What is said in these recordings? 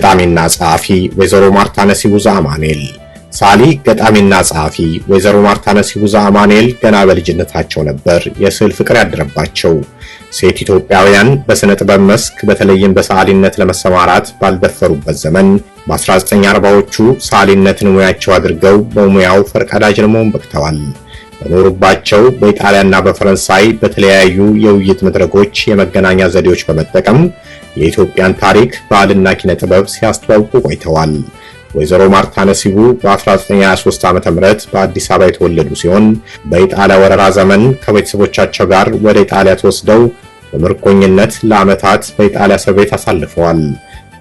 ገጣሚና ጸሐፊ ወይዘሮ ማርታ ነሲቡ ዘአማኑኤል። ሳሊ ገጣሚና ጸሐፊ ወይዘሮ ማርታ ነሲቡ ዘአማኑኤል ገና በልጅነታቸው ነበር የስዕል ፍቅር ያደረባቸው። ሴት ኢትዮጵያውያን በስነ ጥበብ መስክ በተለይም በሰዓሊነት ለመሰማራት ባልደፈሩበት ዘመን በ1940ዎቹ ሰዓሊነትን ሙያቸው አድርገው በሙያው ፈርቀዳጅ ለመሆን በቅተዋል። በኖሩባቸው በኢጣሊያና በፈረንሳይ በተለያዩ የውይይት መድረኮች የመገናኛ ዘዴዎች በመጠቀም የኢትዮጵያን ታሪክ ባህልና ኪነ ጥበብ ሲያስተዋውቁ ቆይተዋል። ወይዘሮ ማርታ ነሲቡ በ1923 ዓ.ም በአዲስ አበባ የተወለዱ ሲሆን በኢጣሊያ ወረራ ዘመን ከቤተሰቦቻቸው ጋር ወደ ኢጣሊያ ተወስደው በምርኮኝነት ለዓመታት በኢጣሊያ እስር ቤት አሳልፈዋል።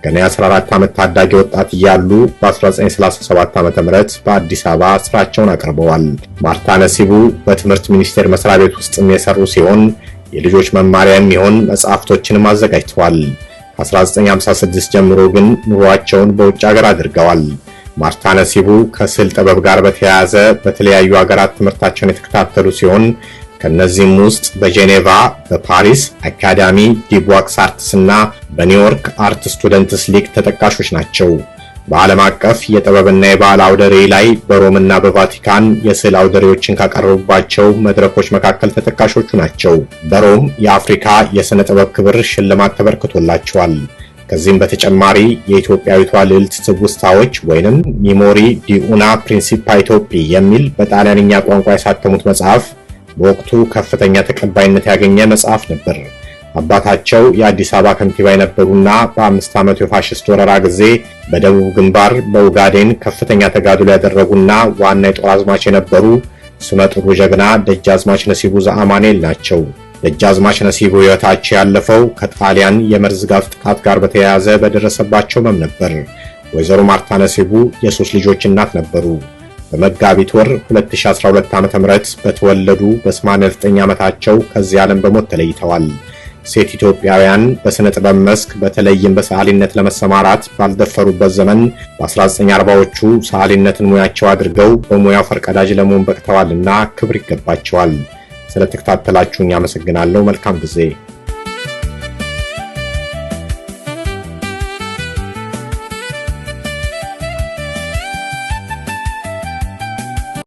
ገና የ14 ዓመት ታዳጊ ወጣት እያሉ በ1937 ዓ.ም በአዲስ አበባ ስራቸውን አቅርበዋል። ማርታ ነሲቡ በትምህርት ሚኒስቴር መስሪያ ቤት ውስጥም የሰሩ ሲሆን የልጆች መማሪያ የሚሆን መጽሐፍቶችንም አዘጋጅተዋል። ከ1956 ጀምሮ ግን ኑሯቸውን በውጭ ሀገር አድርገዋል። ማርታ ነሲቡ ከስዕል ጥበብ ጋር በተያያዘ በተለያዩ ሀገራት ትምህርታቸውን የተከታተሉ ሲሆን ከነዚህም ውስጥ በጄኔቫ፣ በፓሪስ አካዳሚ ዲ ቦክስ አርትስ እና በኒውዮርክ አርት ስቱደንትስ ሊግ ተጠቃሾች ናቸው። በዓለም አቀፍ የጥበብና የባህል አውደ ርዕይ ላይ በሮምና በቫቲካን የስዕል አውደ ርዕዮችን ካቀረቡባቸው መድረኮች መካከል ተጠቃሾቹ ናቸው። በሮም የአፍሪካ የሥነ ጥበብ ክብር ሽልማት ተበርክቶላቸዋል። ከዚህም በተጨማሪ የኢትዮጵያዊቷ ልዕልት ትውስታዎች ወይንም ሚሞሪ ዲ ኡና ፕሪንሲፓ ኢትዮጵ የሚል በጣሊያንኛ ቋንቋ ያሳተሙት መጽሐፍ በወቅቱ ከፍተኛ ተቀባይነት ያገኘ መጽሐፍ ነበር። አባታቸው የአዲስ አበባ ከንቲባ የነበሩና በ5 ዓመቱ የፋሽስት ወረራ ጊዜ በደቡብ ግንባር በኡጋዴን ከፍተኛ ተጋድሎ ያደረጉና ዋና የጦር አዝማች የነበሩ ስመጥሩ ጀግና ደጃዝማች ነሲቡ ዘአማኑኤል ናቸው። ደጃዝማች ነሲቡ ሕይወታቸው ያለፈው ከጣሊያን የመርዝ ጋዝ ጥቃት ጋር በተያያዘ በደረሰባቸው ሕመም ነበር። ወይዘሮ ማርታ ነሲቡ የ3 ልጆች እናት ነበሩ። በመጋቢት ወር 2012 ዓ.ም በተወለዱ በ89 ዓመታቸው ከዚህ ዓለም በሞት ተለይተዋል። ሴት ኢትዮጵያውያን በስነ ጥበብ መስክ በተለይም በሰዓሊነት ለመሰማራት ባልደፈሩበት ዘመን በ1940ዎቹ ሰዓሊነትን ሙያቸው አድርገው በሙያው ፈርቀዳጅ ለመሆን በቅተዋልና ክብር ይገባቸዋል። ስለተከታተላችሁኝ አመሰግናለሁ። መልካም ጊዜ።